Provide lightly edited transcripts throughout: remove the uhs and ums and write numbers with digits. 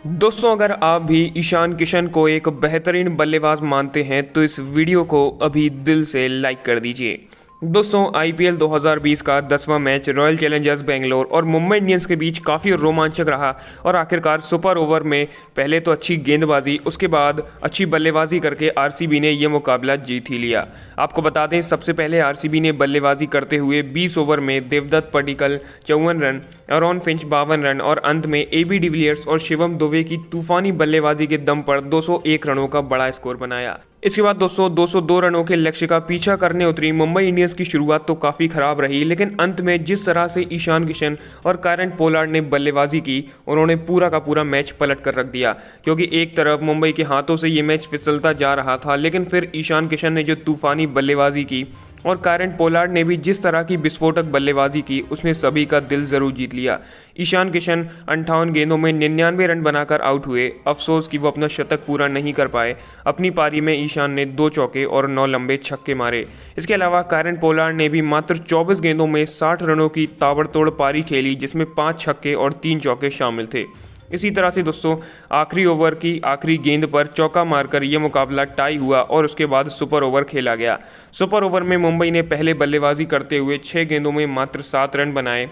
दोस्तों, अगर आप भी ईशान किशन को एक बेहतरीन बल्लेबाज मानते हैं तो इस वीडियो को अभी दिल से लाइक कर दीजिए। दोस्तों, आईपीएल 2020 का 10वां मैच रॉयल चैलेंजर्स बेंगलोर और मुंबई इंडियंस के बीच काफ़ी रोमांचक रहा और आखिरकार सुपर ओवर में पहले तो अच्छी गेंदबाजी, उसके बाद अच्छी बल्लेबाजी करके आरसीबी ने यह मुकाबला जीत ही लिया। आपको बता दें, सबसे पहले आरसीबी ने बल्लेबाजी करते हुए 20 ओवर में Devdutt Padikkal 54 run, Aaron Finch 52 run और अंत में एबी डिविलियर्स और शिवम दुबे की तूफानी बल्लेबाजी के दम पर 201 रनों का बड़ा स्कोर बनाया। इसके बाद दोस्तों 202 रनों के लक्ष्य का पीछा करने उतरी मुंबई इंडियंस की शुरुआत तो काफ़ी खराब रही, लेकिन अंत में जिस तरह से ईशान किशन और कायरन पोलार्ड ने बल्लेबाजी की, उन्होंने पूरा का पूरा मैच पलट कर रख दिया। क्योंकि एक तरफ मुंबई के हाथों से ये मैच फिसलता जा रहा था, लेकिन फिर ईशान किशन ने जो तूफानी बल्लेबाजी की और कायरन पोलार्ड ने भी जिस तरह की विस्फोटक बल्लेबाजी की, उसने सभी का दिल जरूर जीत लिया। ईशान किशन 58 गेंदों में 99 रन बनाकर आउट हुए। अफसोस कि वो अपना शतक पूरा नहीं कर पाए। अपनी पारी में ईशान ने 2 चौके और 9 लंबे छक्के मारे। इसके अलावा कायरन पोलार्ड ने भी मात्र 24 गेंदों में 60 रनों की ताबड़तोड़ पारी खेली, जिसमें 5 छक्के और 3 चौके शामिल थे। इसी तरह से दोस्तों आखिरी ओवर की आखिरी गेंद पर चौका मारकर यह मुकाबला टाई हुआ और उसके बाद सुपर ओवर खेला गया। सुपर ओवर में मुंबई ने पहले बल्लेबाजी करते हुए 6 गेंदों में मात्र 7 रन बनाए।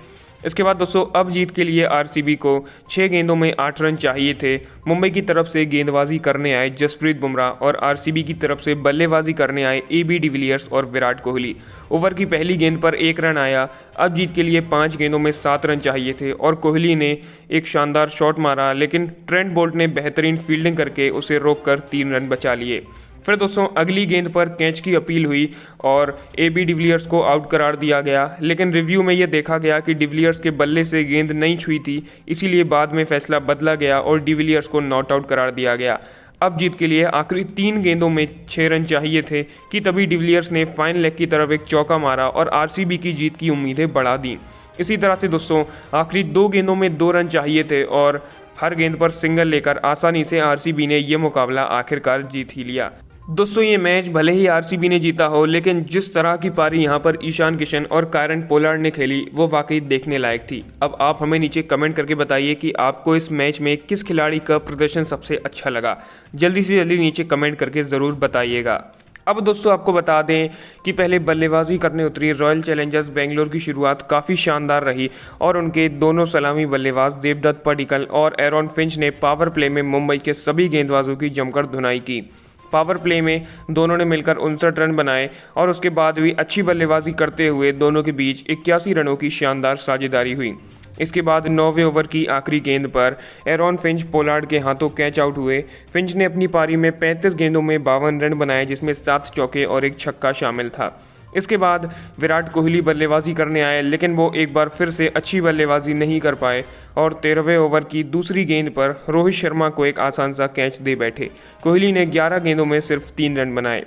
इसके बाद दोस्तों अब जीत के लिए आरसीबी को 6 गेंदों में 8 रन चाहिए थे। मुंबई की तरफ से गेंदबाजी करने आए जसप्रीत बुमराह और आरसीबी की तरफ से बल्लेबाजी करने आए एबी डिविलियर्स और विराट कोहली। ओवर की पहली गेंद पर 1 रन आया। अब जीत के लिए 5 गेंदों में 7 रन चाहिए थे और कोहली ने एक शानदार शॉट मारा, लेकिन ट्रेंट बोल्ट ने बेहतरीन फील्डिंग करके उसे रोककर 3 रन बचा लिए। फिर दोस्तों अगली गेंद पर कैच की अपील हुई और एबी डिविलियर्स को आउट करार दिया गया, लेकिन रिव्यू में यह देखा गया कि डिविलियर्स के बल्ले से गेंद नहीं छुई थी, इसीलिए बाद में फैसला बदला गया और डिविलियर्स को नॉट आउट करार दिया गया। अब जीत के लिए आखिरी 3 गेंदों में 6 रन चाहिए थे कि तभी डिविलियर्स ने फाइन लेग की तरफ एक चौका मारा और आरसीबी की जीत की उम्मीदें बढ़ा दी। इसी तरह से दोस्तों आखिरी 2 गेंदों में 2 रन चाहिए थे और हर गेंद पर सिंगल लेकर आसानी से आरसीबी ने यह मुकाबला आखिरकार जीत ही लिया। दोस्तों ये मैच भले ही आरसीबी ने जीता हो, लेकिन जिस तरह की पारी यहाँ पर ईशान किशन और कायरन पोलार्ड ने खेली वो वाकई देखने लायक थी। अब आप हमें नीचे कमेंट करके बताइए कि आपको इस मैच में किस खिलाड़ी का प्रदर्शन सबसे अच्छा लगा। जल्दी से जल्दी नीचे कमेंट करके ज़रूर बताइएगा। अब दोस्तों आपको बता दें कि पहले बल्लेबाजी करने उतरी रॉयल चैलेंजर्स बेंगलोर की शुरुआत काफ़ी शानदार रही और उनके दोनों सलामी बल्लेबाज देवदत्त पडिक्कल और एरॉन फिंच ने पावर प्ले में मुंबई के सभी गेंदबाजों की जमकर धुनाई की। पावर प्ले में दोनों ने मिलकर 59 रन बनाए और उसके बाद भी अच्छी बल्लेबाजी करते हुए दोनों के बीच 81 रनों की शानदार साझेदारी हुई। इसके बाद 9वें ओवर की आखिरी गेंद पर एरॉन फिंच पोलार्ड के हाथों कैच आउट हुए। फिंच ने अपनी पारी में 35 गेंदों में 52 रन बनाए, जिसमें 7 चौके और 1 छक्का शामिल था। इसके बाद विराट कोहली बल्लेबाजी करने आए, लेकिन वो एक बार फिर से अच्छी बल्लेबाजी नहीं कर पाए और 13वें ओवर की दूसरी गेंद पर रोहित शर्मा को एक आसान सा कैच दे बैठे। कोहली ने 11 गेंदों में सिर्फ 3 रन बनाए।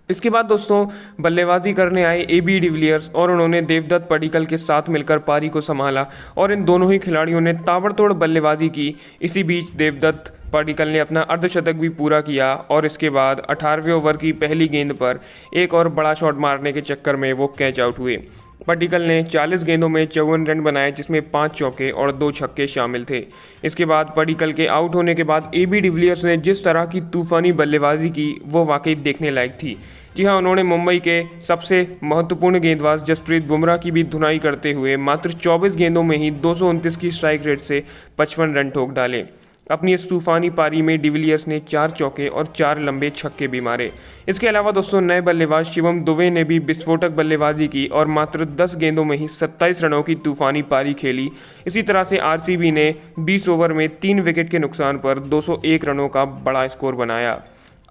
इसके बाद दोस्तों बल्लेबाजी करने आए एबी डिविलियर्स और उन्होंने देवदत्त पडिक्कल के साथ मिलकर पारी को संभाला और इन दोनों ही खिलाड़ियों ने ताबड़तोड़ बल्लेबाजी की। इसी बीच देवदत्त पडिक्कल ने अपना अर्धशतक भी पूरा किया और इसके बाद 18वें ओवर की पहली गेंद पर एक और बड़ा शॉट मारने के चक्कर में वो कैच आउट हुए। पडिक्कल ने 40 गेंदों में 54 रन बनाए, जिसमें 5 चौके और 2 छक्के शामिल थे। इसके बाद पडिक्कल के आउट होने के बाद एबी डिविलियर्स ने जिस तरह की तूफानी बल्लेबाजी की वो वाकई देखने लायक थी। जी हाँ, उन्होंने मुंबई के सबसे महत्वपूर्ण गेंदबाज जसप्रीत बुमराह की भी धुनाई करते हुए मात्र 24 गेंदों में ही 229 की स्ट्राइक रेट से 55 रन ठोक डाले। अपनी इस तूफानी पारी में डिविलियर्स ने 4 चौके और 4 लंबे छक्के भी मारे। इसके अलावा दोस्तों नए बल्लेबाज शिवम दुबे ने भी विस्फोटक बल्लेबाजी की और मात्र 10 गेंदों में ही 27 रनों की तूफानी पारी खेली। इसी तरह से आरसीबी ने 20 ओवर में 3 विकेट के नुकसान पर 201 रनों का बड़ा स्कोर बनाया।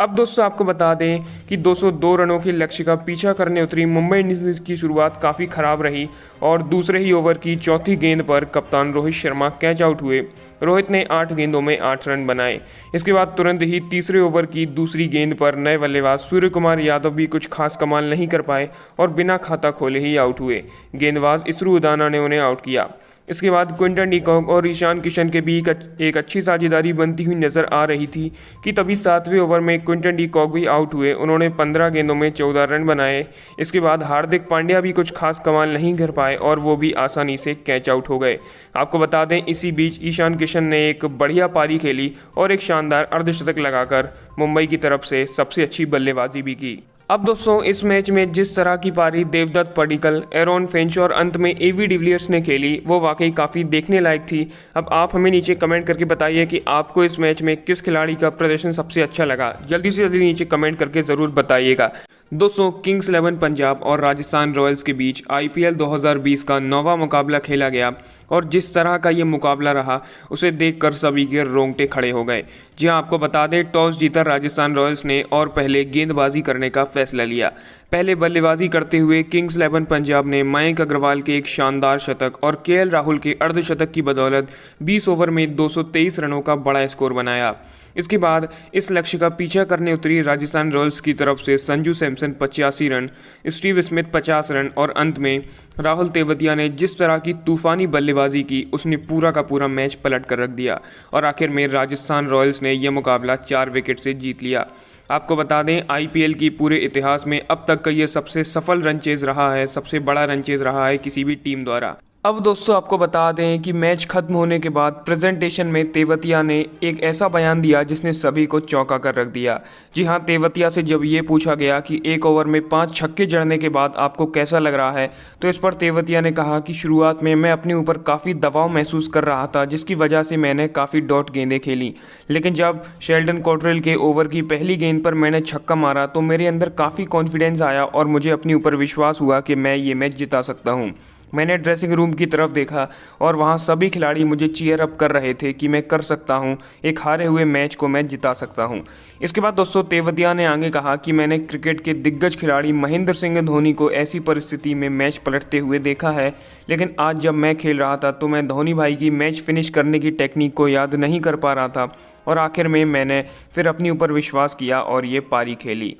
अब दोस्तों आपको बता दें कि 202 रनों के लक्ष्य का पीछा करने उतरी मुंबई इंडियंस की शुरुआत काफ़ी खराब रही और दूसरे ही ओवर की चौथी गेंद पर कप्तान रोहित शर्मा कैच आउट हुए। रोहित ने 8 गेंदों में 8 रन बनाए। इसके बाद तुरंत ही तीसरे ओवर की दूसरी गेंद पर नए बल्लेबाज सूर्य कुमार यादव भी कुछ खास कमाल नहीं कर पाए और बिना खाता खोले ही आउट हुए। गेंदबाज इसरू उदाना ने उन्हें आउट किया। इसके बाद क्विंटन डिकॉक और ईशान किशन के बीच एक अच्छी साझेदारी बनती हुई नजर आ रही थी कि तभी 7वें ओवर में क्विंटन डिकॉक भी आउट हुए। उन्होंने 15 गेंदों में 14 रन बनाए। इसके बाद हार्दिक पांड्या भी कुछ खास कमाल नहीं कर पाए और वो भी आसानी से कैच आउट हो गए। आपको बता दें, इसी बीच ईशान किशन ने एक बढ़िया पारी खेली और एक शानदार अर्धशतक लगाकर मुंबई की तरफ से सबसे अच्छी बल्लेबाजी भी की। अब दोस्तों, इस मैच में जिस तरह की पारी देवदत्त पडिक्कल, एरॉन फिंच और अंत में एबी डिविलियर्स ने खेली, वो वाकई काफ़ी देखने लायक थी। अब आप हमें नीचे कमेंट करके बताइए कि आपको इस मैच में किस खिलाड़ी का प्रदर्शन सबसे अच्छा लगा। जल्दी से जल्दी नीचे कमेंट करके ज़रूर बताइएगा। दोस्तों, किंग्स 11 पंजाब और राजस्थान रॉयल्स के बीच IPL 2020 का 9वां मुकाबला खेला गया और जिस तरह का ये मुकाबला रहा उसे देखकर सभी के रोंगटे खड़े हो गए। जी हाँ, आपको बता दें, टॉस जीता राजस्थान रॉयल्स ने और पहले गेंदबाजी करने का फैसला लिया। पहले बल्लेबाजी करते हुए किंग्स 11 पंजाब ने मयंक अग्रवाल के एक शानदार शतक और KL राहुल के अर्धशतक की बदौलत 20 ओवर में 223 रनों का बड़ा स्कोर बनाया। इसके बाद इस लक्ष्य का पीछा करने उतरी राजस्थान रॉयल्स की तरफ से Sanju Samson 85 run, Steve Smith 50 run और अंत में राहुल तेवतिया ने जिस तरह की तूफानी बल्लेबाजी की, उसने पूरा का पूरा मैच पलट कर रख दिया और आखिर में राजस्थान रॉयल्स ने यह मुकाबला 4 विकेट से जीत लिया। आपको बता दें, IPL की पूरे इतिहास में अब तक का ये सबसे सफल रन चेज रहा है, सबसे बड़ा रन चेज रहा है किसी भी टीम द्वारा। अब दोस्तों, आपको बता दें कि मैच खत्म होने के बाद प्रेजेंटेशन में तेवतिया ने एक ऐसा बयान दिया जिसने सभी को चौंका कर रख दिया। जी हाँ, तेवतिया से जब ये पूछा गया कि एक ओवर में 5 छक्के जड़ने के बाद आपको कैसा लग रहा है, तो इस पर तेवतिया ने कहा कि शुरुआत में मैं अपने ऊपर काफ़ी दबाव महसूस कर रहा था, जिसकी वजह से मैंने काफ़ी डॉट गेंदें खेली, लेकिन जब शेल्डन कॉट्रेल के ओवर की पहली गेंद पर मैंने छक्का मारा तो मेरे अंदर काफ़ी कॉन्फिडेंस आया और मुझे अपने ऊपर विश्वास हुआ कि मैं ये मैच जिता सकता हूँ। मैंने ड्रेसिंग रूम की तरफ देखा और वहाँ सभी खिलाड़ी मुझे चीयर अप कर रहे थे कि मैं कर सकता हूँ, एक हारे हुए मैच को मैं जिता सकता हूँ। इसके बाद दोस्तों, तेवतिया ने आगे कहा कि मैंने क्रिकेट के दिग्गज खिलाड़ी महेंद्र सिंह धोनी को ऐसी परिस्थिति में मैच पलटते हुए देखा है, लेकिन आज जब मैं खेल रहा था तो मैं धोनी भाई की मैच फिनिश करने की टेक्निक को याद नहीं कर पा रहा था और आखिर में मैंने फिर अपने ऊपर विश्वास किया और ये पारी खेली।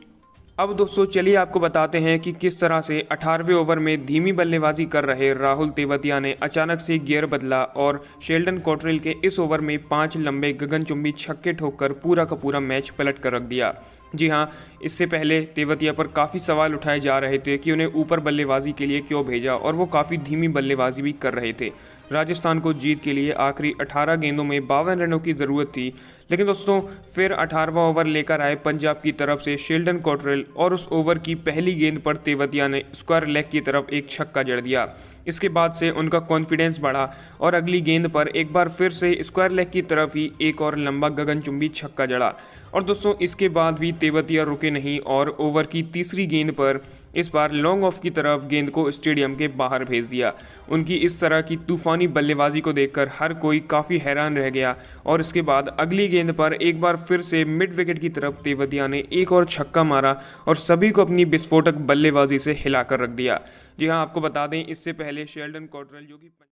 अब दोस्तों, चलिए आपको बताते हैं कि किस तरह से 18वें ओवर में धीमी बल्लेबाजी कर रहे राहुल तेवतिया ने अचानक से गियर बदला और शेल्डन कॉट्रेल के इस ओवर में 5 लंबे गगनचुंबी छक्के ठोककर पूरा का पूरा मैच पलट कर रख दिया। जी हाँ, इससे पहले तेवतिया पर काफ़ी सवाल उठाए जा रहे थे कि उन्हें ऊपर बल्लेबाजी के लिए क्यों भेजा और वो काफ़ी धीमी बल्लेबाजी भी कर रहे थे। राजस्थान को जीत के लिए आखिरी 18 गेंदों में 52 रनों की ज़रूरत थी, लेकिन दोस्तों फिर 18वां ओवर लेकर आए पंजाब की तरफ से शेल्डन कॉट्रेल और उस ओवर की पहली गेंद पर तेवतिया ने स्क्वायर लेग की तरफ एक छक्का जड़ दिया। इसके बाद से उनका कॉन्फिडेंस बढ़ा और अगली गेंद पर एक बार फिर से स्क्वायर लेग की तरफ ही एक और लंबा गगनचुंबी छक्का जड़ा और दोस्तों इसके बाद भी तेवतिया रुके नहीं और ओवर की तीसरी गेंद पर इस बार लॉन्ग ऑफ की तरफ गेंद को स्टेडियम के बाहर भेज दिया। उनकी इस तरह की तूफानी बल्लेबाजी को देखकर हर कोई काफ़ी हैरान रह गया और इसके बाद अगली गेंद पर एक बार फिर से मिड विकेट की तरफ तेवतिया ने एक और छक्का मारा और सभी को अपनी विस्फोटक बल्लेबाजी से हिलाकर रख दिया। जी हाँ, आपको बता दें, इससे पहले शेल्डन कॉट्रेल जो कि